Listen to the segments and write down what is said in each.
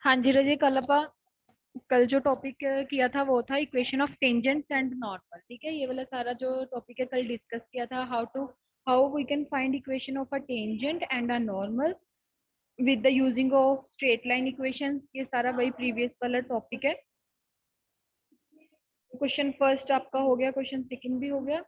हाँ जी रजी, कल जो टॉपिक किया था वो था equation of tangents and normal. ठीक है, ये वाला सारा जो टॉपिक है कल डिस्कस किया था, how we can find equation of a tangent and a normal with the using of straight line equation. ये सारा वही प्रीवियस वाला टॉपिक है। क्वेश्चन फर्स्ट आपका हो गया, क्वेश्चन सेकंड भी हो गया।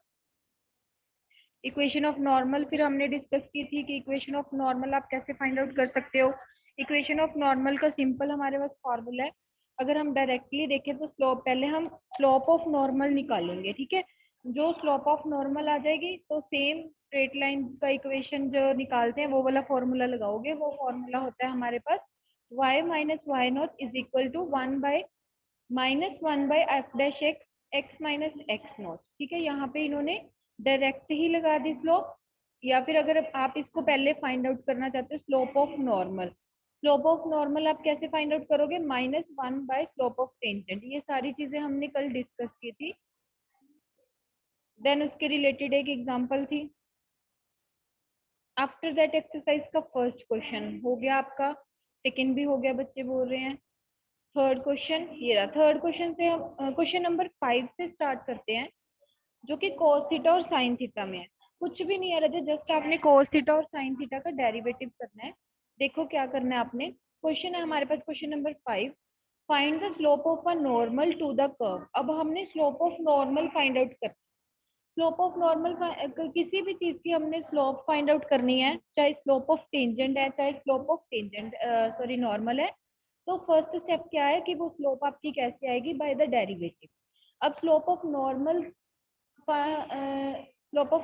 इक्वेशन ऑफ नॉर्मल फिर हमने डिस्कस की थी कि इक्वेशन ऑफ नॉर्मल आप कैसे फाइंड आउट कर सकते हो। इक्वेशन ऑफ नॉर्मल का सिंपल हमारे पास फॉर्मूला है। अगर हम डायरेक्टली देखें तो स्लोप, पहले हम स्लोप ऑफ नॉर्मल निकालेंगे। ठीक है, जो स्लोप ऑफ नॉर्मल आ जाएगी तो सेम स्ट्रेट लाइन का इक्वेशन जो निकालते हैं वो वाला फॉर्मूला लगाओगे। वो फॉर्मूला होता है हमारे पास y minus y nought is equal to one by f dash x x minus x nought. ठीक है, यहाँ पे इन्होंने डायरेक्ट ही लगा दी स्लोप, या फिर अगर आप इसको पहले फाइंड आउट करना चाहते हो slope of normal, slope of normal आप कैसे फाइंड आउट करोगे, -1 स्लोप ऑफ टेंजेंट। ये सारी चीजें हमने कल डिस्कस की थी। देन उसके रिलेटेड एक एग्जांपल थी। आफ्टर दैट एक्सरसाइज का फर्स्ट क्वेश्चन हो गया आपका, सेकंड भी हो गया, बच्चे बोल रहे हैं। थर्ड क्वेश्चन ये रहा। थर्ड क्वेश्चन से हम क्वेश्चन नंबर 5 से स्टार्ट करते हैं, जो कि cos थीटा और sin थीटा में है। कुछ भी नहीं है रजे, जस्ट आपने cos थीटा और sin थीटा का डेरिवेटिव करना है। देखो क्या करना है आपने। क्वेश्चन है हमारे पास question number 5, find the slope of a normal to the curve. अब हमने slope of normal find out कर, स्लोप ऑफ नॉर्मल किसी भी चीज की हमने स्लोप फाइंड आउट करनी है, चाहे स्लोप ऑफ टेंजेंट है चाहे slope of tangent sorry normal है, तो फर्स्ट स्टेप क्या है कि वो स्लोप आपकी कैसे आएगी, बाय द डेरिवेटिव। अब स्लोप ऑफ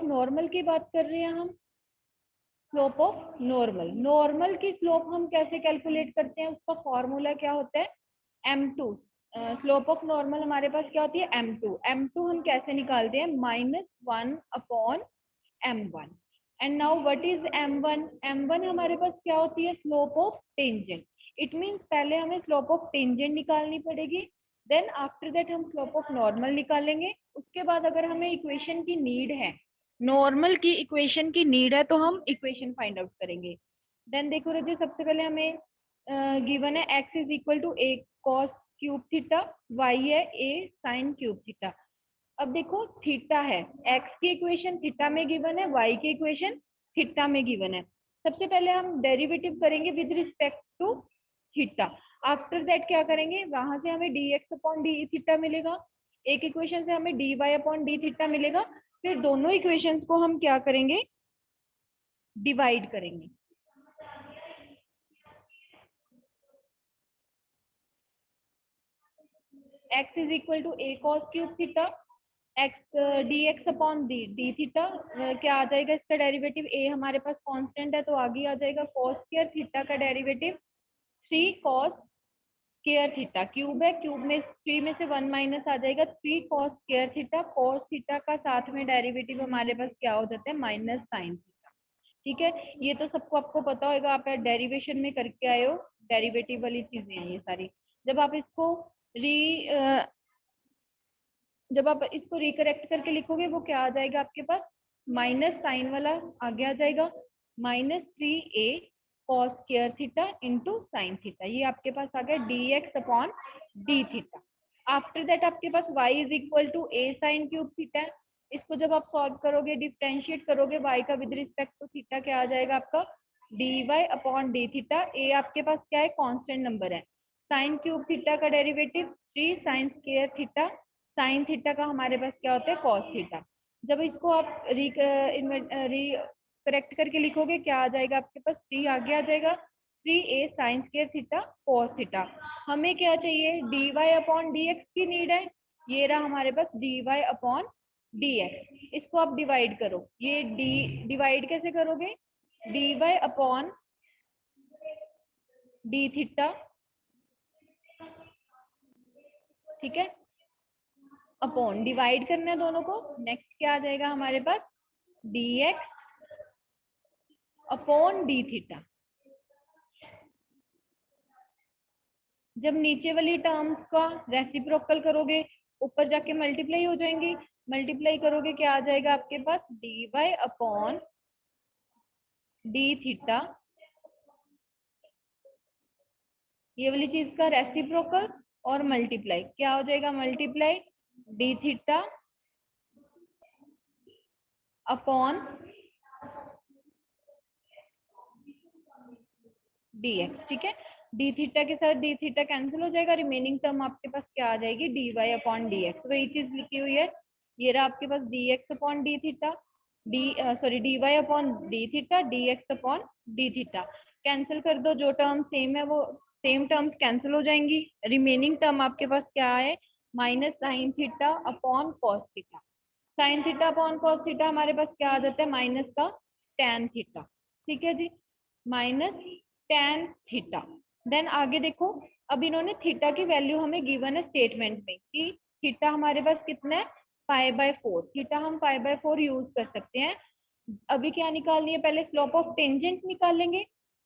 नॉर्मल की बात कर रहे हैं हम। स्लोप ऑफ नॉर्मल, नॉर्मल की स्लोप हम कैसे कैलकुलेट करते हैं, उसका फॉर्मूला क्या होता है, m2। स्लोप ऑफ नॉर्मल हमारे पास क्या होती है, m2। m2 हम कैसे निकालते हैं, -1/m1। And now what is m1, m1 हमारे पास क्या होती है, slope of tangent. It means पहले हमें स्लोप ऑफ टेंजेंट निकालनी पड़ेगी, देन आफ्टर दैट हम स्लोप ऑफ नॉर्मल निकालेंगे। उसके बाद अगर हमें इक्वेशन की नीड है, नॉर्मल की इक्वेशन की नीड है, तो हम इक्वेशन फाइंड आउट करेंगे। देन देखो रजी, सबसे पहले हमें गिवन है x is equal to a cos cube theta, y है a sin क्यूब थीटा। अब देखो थीटा है, x की इक्वेशन थीटा में गिवन है, y की इक्वेशन थीटा में गिवन है। सबसे पहले हम डेरिवेटिव करेंगे with respect to theta. After that क्या करेंगे, वहां से हमें dx अपॉन डी थीटा मिलेगा, एक इक्वेशन से हमें dy अपॉन डी थीटा मिलेगा। फिर दोनों इक्वेशंस को हम क्या करेंगे, डिवाइड करेंगे। x is equal to a cos cube theta, x dx upon D theta. क्या आ जाएगा इसका डेरिवेटिव, a हमारे पास कांस्टेंट है तो आगे आ जाएगा cos स्क्वायर थीटा का derivative 3 cos square theta, cube है, क्यूब में 3 में से 1 माइनस आ जाएगा, 3 cos square theta. cos theta का साथ में डेरिवेटिव हमारे पास क्या हो जाता है, माइनस sin थीटा। ठीक है, ये तो सबको आपको पता होगा, आप डेरिवेशन में करके आए हो, डेरिवेटिव वाली चीजें हैं ये सारी। जब आप इसको री जब आप इसको रिकरेक्ट करके लिखोगे वो क्या आ जाएगा आपके पास, माइनस साइन वाला आगे आ जाएगा, -3a cos square theta into sine theta. ये आपके पास आ गया dx upon D theta. After that आपके पास y is equal to a sine cube theta है। इसको जब आप सॉल्व करोगे, डिफरेंशिएट करोगे y का विद रिस्पेक्ट टू थीटा, क्या आ जाएगा आपका dy upon D theta. a आपके पास क्या है, कांस्टेंट नंबर है। साइन क्यूब थीटा का derivative 3 sine square theta, sine theta का हमारे पास क्या होता है, कॉस थीटा। जब इसको आप री करेक्ट करके लिखोगे क्या आ जाएगा आपके पास, 3 आगे आ जाएगा, 3a sine square theta cos theta. हमें क्या चाहिए, dy अपॉन dx की नीड है, ये रहा हमारे पास dy अपॉन dx। इसको आप डिवाइड करो, ये डिवाइड कैसे करोगे, dy अपॉन डी थीटा। ठीक है, अपॉन डिवाइड करना है दोनों को। नेक्स्ट क्या आ जाएगा हमारे पास, dx अपॉन डी थीटा। जब नीचे वाली टर्म्स का रेसिप्रोकल करोगे, ऊपर जाके मल्टीप्लाई हो जाएंगी, मल्टीप्लाई करोगे क्या आ जाएगा आपके पास, dy अपॉन डी थीटा। ये वाली चीज का रेसिप्रोकल और मल्टीप्लाई, क्या हो जाएगा, multiply D theta upon dx, ठीक है। डी थीटा के साथ डी थीटा कैंसिल हो जाएगा, रिमेनिंग टर्म आपके पास क्या आ जाएगी, D Y upon D X. वही चीज लिखी हुई है, ये रहा आपके पास D X upon D theta, D Y upon D theta, D X upon D theta. Cancel कर दो, जो टर्म सेम है वो सेम टर्म्स कैंसिल हो जाएंगी। रिमेनिंग टर्म आपके पास क्या है, minus sine theta upon cos theta. Sine theta upon cos theta हमारे पास क्या आ जाता है, माइनस का टेन थीटा, ठीक है जी, माइनस टेन थीटा। देन आगे देखो, अब इन्होंने थीटा की वैल्यू हमें गिवन है स्टेटमेंट में कि थीटा हमारे पास कितना है, 5/4। थीटा हम 5/4 यूज कर सकते हैं। अभी क्या निकालनी है, पहले स्लोप ऑफ टेंजेंट निकालेंगे।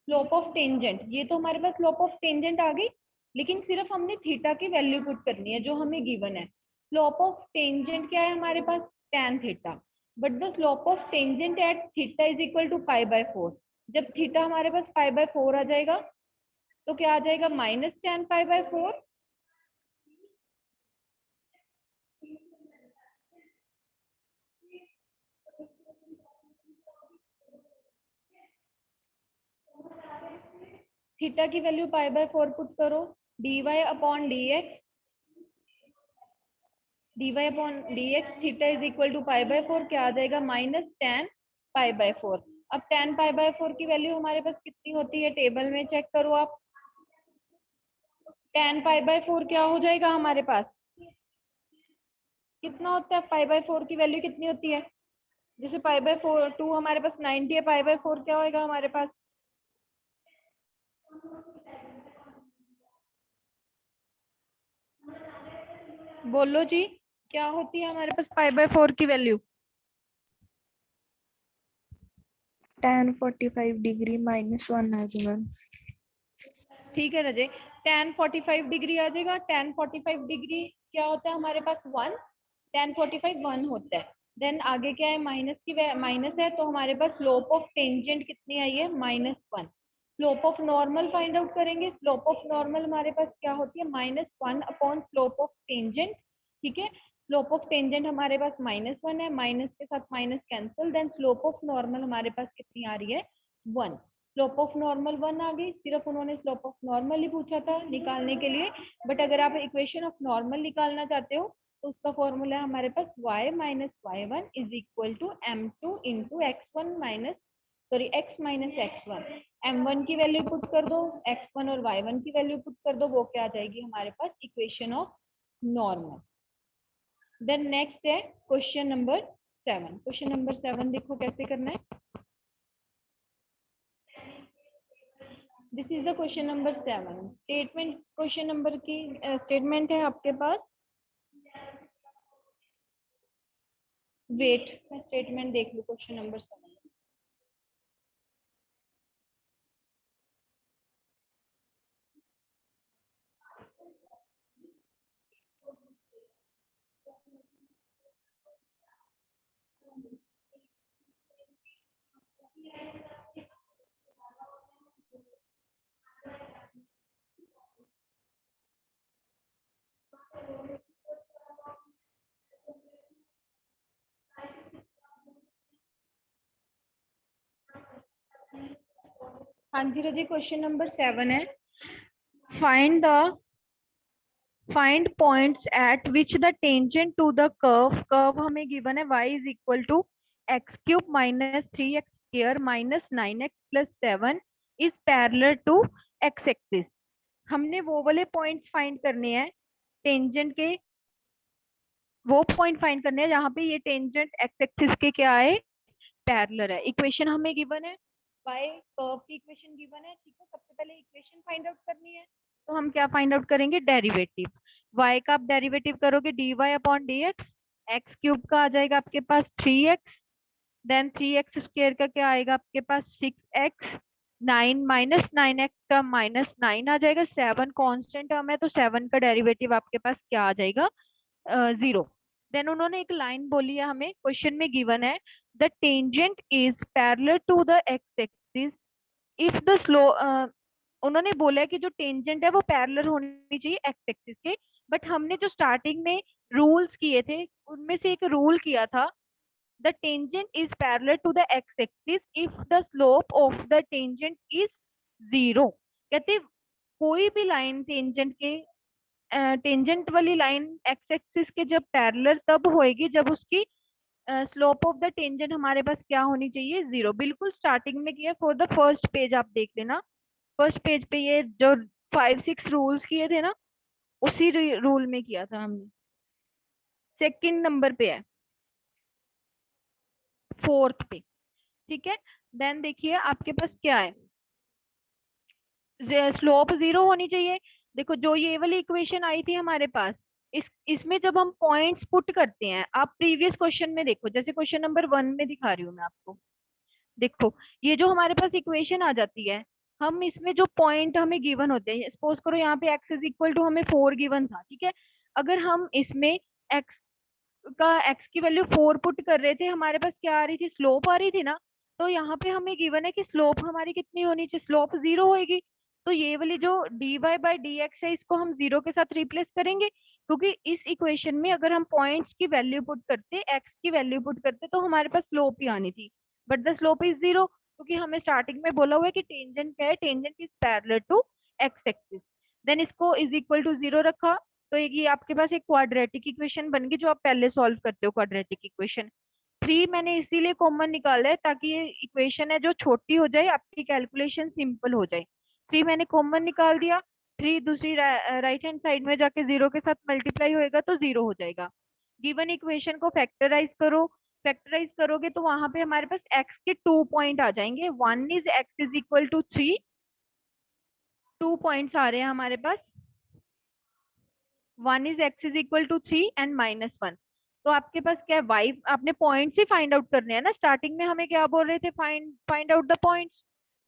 स्लोप ऑफ टेंजेंट, ये तो हमारे पास स्लोप ऑफ टेंजेंट आ गई, लेकिन सिर्फ हमने थीटा की वैल्यू पुट करनी है जो हमें गिवन है। स्लोप ऑफ टेंजेंट क्या है हमारे पास, tan theta, but the slope of tangent at theta is equal to 5/4। जब थीटा हमारे पास 5/4 आ जाएगा तो क्या आ जाएगा, माइनस टेन 5/4। थीटा की वैल्यू 5/4 पुट करो, D Y upon D X, D Y upon D X theta is equal to 5/4, क्या आ जाएगा, माइनस टेन 5/4। अब टेन 5/4 की वैल्यू हमारे पास कितनी होती है, टेबल में चेक करो आप। टेन 5/4 क्या हो जाएगा हमारे पास, कितना होता है, 5/4 की वैल्यू कितनी होती है, जैसे 5/4 2 हमारे पास 90 है, 5/4 क्या होएगा हमारे पास, बोलो जी, क्या होती है हमारे पास 5/4 की वैल्यू, tan 45 डिग्री -1 आ जाएगा। ठीक है रजे, tan 45 डिग्री आ जाएगा। tan 45 डिग्री क्या होता है हमारे पास, 1, tan 45 1 होता है। देन आगे क्या है, माइनस की माइनस है, तो हमारे पास स्लोप ऑफ टेंजेंट कितनी आई है, -1। Slope of normal find out करेंगे, स्लोप ऑफ नॉर्मल हमारे पास क्या होती है, -1 अपॉन स्लोप ऑफ टेंजेंट, ठीक है। स्लोप ऑफ टेंजेंट हमारे पास -1 है, माइनस के साथ minus cancel, then slope of normal हमारे पास कितनी आ रही है, 1। स्लोप ऑफ नॉर्मल 1 आ गई, सिर्फ उन्होंने स्लोप ऑफ नॉर्मल ही पूछा था निकालने के लिए, बट अगर आप इक्वेशन ऑफ नॉर्मल निकालना चाहते हो तो उसका फॉर्मूला है हमारे पास y minus y1 is equal to m2 into x1 minus x minus x1। m1 की वैल्यू पुट कर दो, x1 और y1 की वैल्यू पुट कर दो, वो क्या आ जाएगी हमारे पास, equation of normal. Then next है क्वेश्चन नंबर 7। क्वेश्चन नंबर 7 देखो कैसे करना है। This is the question number 7। Statement question number की स्टेटमेंट है आपके पास, वेट मैं स्टेटमेंट देख लू क्वेश्चन नंबर 7। हाँ जी रजी, क्वेश्चन नंबर 7 है, find the find points at which the tangent to the curve हमें गिवन है y is equal to x cube minus 3x square minus 9x plus 7 is parallel to x axis. हमने वो वाले points find करने हैं, tangent के वो point find करने हैं जहाँ पे ये टेंजेंट x एक्सिस के क्या है, पैरेलल है। इक्वेशन हमें गिवन है, y कर्व की इक्वेशन गिवन है, ठीक है। सबसे पहले इक्वेशन फाइंड आउट करनी है, तो हम क्या फाइंड आउट करेंगे, डेरिवेटिव। y का आप डेरिवेटिव करोगे dy upon dx, x cube का आ जाएगा आपके पास 3x, देन 3x स्क्वायर का क्या आएगा आपके पास 6x, 9 माइनस 9x का -9 आ जाएगा, 7 कांस्टेंट टर्म है तो 7 का डेरिवेटिव आपके पास क्या आ जाएगा, 0। देन उन्होंने एक लाइन बोली है, हमें क्वेश्चन में गिवन है, the tangent is parallel to the x axis if the slope उन्होंने बोला है कि जो टेंजेंट है वो पैरेलल होनी चाहिए एक्स एक्सिस के, बट हमने जो स्टार्टिंग में रूल्स किए थे उनमें से एक रूल किया था, the tangent is parallel to the x axis if the slope of the tangent is 0। कहते कोई भी लाइन टेंजेंट के टेंजेंट वाली लाइन एक्स एक्सिस के जब पैरेलल तब होएगी जब उसकी स्लोप ऑफ द टेंजेंट हमारे पास क्या होनी चाहिए, 0। बिल्कुल स्टार्टिंग में किया, फॉर द फर्स्ट पेज आप देख लेना, फर्स्ट पेज पे ये जो 5-6 रूल्स किए थे ना, उसी रूल में किया था हमने। सेकंड नंबर पे है, फोर्थ पे, ठीक है। देन देखिए आपके पास क्या है, स्लोप 0 होनी चाहिए। देखो जो ये वाली इक्वेशन आई थी हमारे पास, इसमें जब हम पॉइंट्स पुट करते हैं, आप प्रीवियस क्वेश्चन में देखो, जैसे क्वेश्चन नंबर 1 में दिखा रही हूँ मैं आपको, देखो ये जो हमारे पास इक्वेशन आ जाती है, हम इसमें जो पॉइंट हमें गिवन होते हैं, सपोज करो यहाँ पे x इज इक्वल टू हमें 4 गिवन था, ठीक है। अगर हम इसमें x x की वैल्यू 4 पुट कर रहे थे, हमारे पास क्या आ रही थी, स्लोप आ रही थी ना। तो यहाँ पे हमें गिवन है कि स्लोप हमारी कितनी होनी चाहिए, स्लोप 0 होएगी। तो ये वाली जो dy बाई डी एक्स है, इसको हम 0 के साथ रिप्लेस करेंगे, क्योंकि इस इक्वेशन में अगर हम पॉइंट्स की वैल्यू पुट करते, x की वैल्यू पुट करते, तो हमारे पास स्लोप ही आनी थी, बट द स्लोप इज 0, क्योंकि हमें स्टार्टिंग में बोला हुआ है कि टेंजेंट क्या है, tangent is parallel to x axis. Then इसको इज इक्वल टू 0 रखा, तो एक ये आपके पास एक क्वाड्रेटिक इक्वेशन बन गई, जो आप पहले सॉल्व करते हो क्वाड्रेटिक इक्वेशन। 3 मैंने इसीलिए कॉमन निकाला है ताकि ये इक्वेशन है जो छोटी हो जाए, आपकी कैलकुलेशन सिंपल हो जाए। 3 मैंने कॉमन निकाल दिया, 3 दूसरी राइट हैंड साइड में जाके 0 के साथ मल्टीप्लाई होएगा तो 0 हो जाएगा। गिवन इक्वेशन को फैक्टराइज करो, फैक्टराइज करोगे तो वहां पे हमारे पास x के 2 पॉइंट आ जाएंगे, one is x is equal to 3, 2 points आ रहे हैं हमारे पास, one is x is equal to 3 and -1। तो आपके पास क्या है, y आपने पॉइंट्स ही फाइंड आउट करने हैं ना, स्टार्टिंग में हमें क्या बोल रहे थे, find find out the points.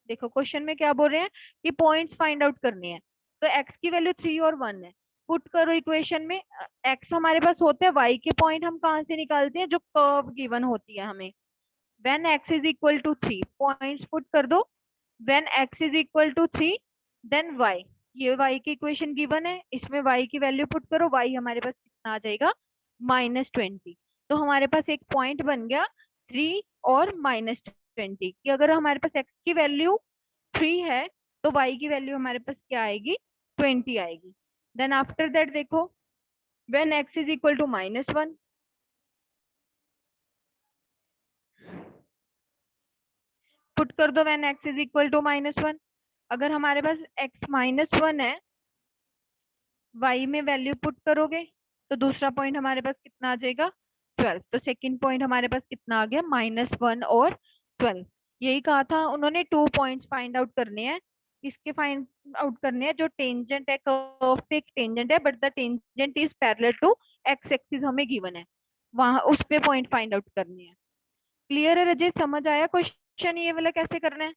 देखो क्वेश्चन में क्या बोल रहे हैं कि पॉइंट्स फाइंड आउट करने हैं, तो x की वैल्यू 3 और 1 है, पुट करो इक्वेशन में। x हमारे पास होते हैं, y के पॉइंट हम कहाँ से निकालते हैं, जो कर्व गिवन होती है हमें, when x is equal to 3, points put कर दो, when x is equal to 3, then y, ये y की इक्वेशन गिवन है, इसमें y की वैल्यू पुट करो, y हमारे पास कितना आ जाएगा, -20। तो हमारे पास एक पॉइंट बन गया 3 और -20, कि अगर हमारे पास x की वैल्यू 3 है तो y की वैल्यू हमारे पास क्या आएगी, 20 आएगी। देन आफ्टर दैट देखो, when x is equal to -1, put कर दो when x is equal to -1। अगर हमारे पास x -1 है, y में वैल्यू पुट करोगे तो दूसरा पॉइंट हमारे पास कितना आ जाएगा, 12। तो सेकंड पॉइंट हमारे पास कितना आ गया, -1 और 12। यही कहा था उन्होंने, 2 पॉइंट्स फाइंड आउट करने हैं, किसके फाइंड आउट करने हैं, जो टेंजेंट है, कर्व पे एक टेंजेंट है, but the tangent is parallel to x axis हमें गिवन है, वहां उस पे पॉइंट फाइंड आउट करने हैं। क्लियर है रजत, समझ आया क्वेश्चन ये वाला कैसे करना है।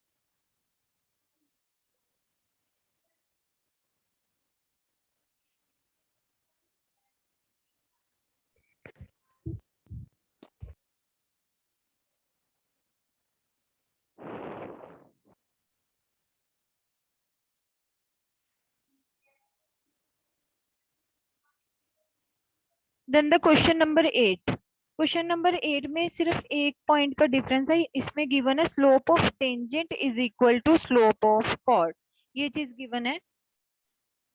Then the question number 8, question number 8 में सिर्फ एक पॉइंट का डिफरेंस है, इसमें गिवन है slope of tangent is equal to slope of chord, ये चीज गिवन है।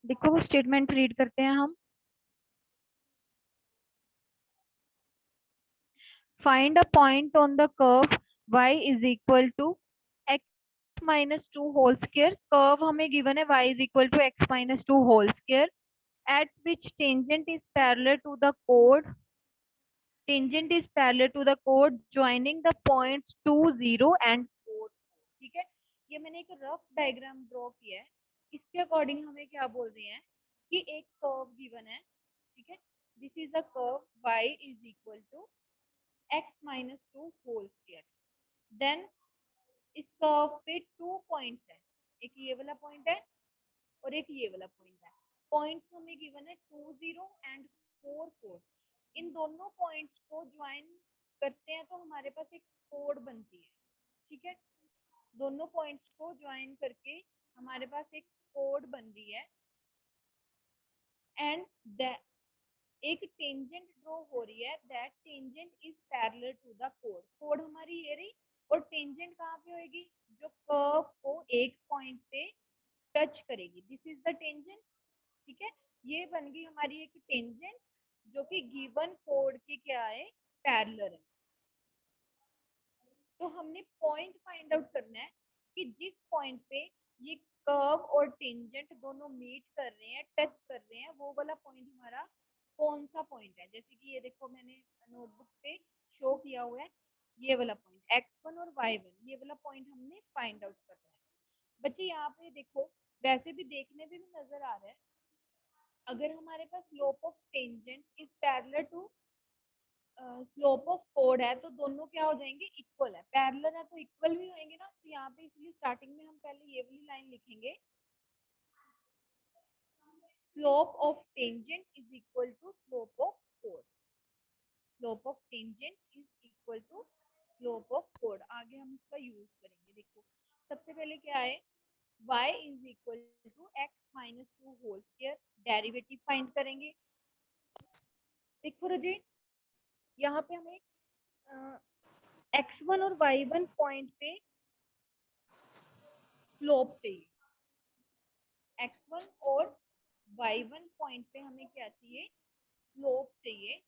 देखो वो स्टेटमेंट रीड करते हैं हम, find a point on the curve y is equal to x -2 whole square, curve हमें गिवन है y is equal to x -2 whole square, at which tangent is parallel to the chord, tangent is parallel to the chord joining the points 2 0 and 4। ठीक है, ये मैंने एक rough diagram draw किया है, इसके अकॉर्डिंग हमें क्या बोल रहे हैं कि एक कर्व गिवन है, ठीक है, this is the curve y is equal to x -2 whole square. Then इस कर्व पे 2 पॉइंट्स है, एक ये वाला पॉइंट है और एक ये वाला पॉइंट है, पॉइंट्स हमें गिवन है 2 0 एंड 4 4। इन दोनों पॉइंट्स को ज्वाइन करते हैं तो हमारे पास एक कोड बनती है, ठीक है, दोनों पॉइंट्स को ज्वाइन करके हमारे पास एक कोड बन रही है एंड एक टेंजेंट ड्रॉ हो रही है, that tangent is parallel to the कोड। कोड हमारी ये रही और टेंजेंट कहाँ पे होगी, जो कर्व को एक पॉइंट पे टच करेगी, दिस इज द टेंजेंट। ठीक है, ये बन गई हमारी एक टेंजेंट जो कि गिवन कोड के क्या है, पैरेलल है। तो हमने पॉइंट फाइंड आउट करना है कि जिस पॉइंट पे ये कर्व और टेंजेंट दोनों मीट कर रहे हैं, टच कर रहे हैं, वो वाला पॉइंट हमारा कौन सा पॉइंट है। जैसे कि ये देखो मैंने नोटबुक पे शो किया हुआ है, ये वाला पॉइंट x1 और y1, ये वाला पॉइंट हमने फाइंड आउट करना है। बच्चे यहाँ पे देखो, वैसे भी देखने में भी नजर आ रहा है, अगर हमारे पास slope of tangent is parallel to slope of कोड है तो दोनों क्या हो जाएंगे, इक्वल है। पैरेलल है तो इक्वल भी होंगे ना, तो यहाँ पे इसलिए स्टार्टिंग में हम पहले ये वाली लाइन लिखेंगे, slope of tangent is equal to slope of कोड। Slope of tangent is equal to slope of कोड। आगे हम इसका यूज करेंगे। देखो सबसे पहले क्या है, y is equal to x minus two whole square, derivative find करेंगे। देखो रजे, यहाँ पे हमें x1 और y1 पॉइंट पे स्लोप चाहिए, x1 और y1 पॉइंट पे हमें क्या चाहिए, स्लोप चाहिए।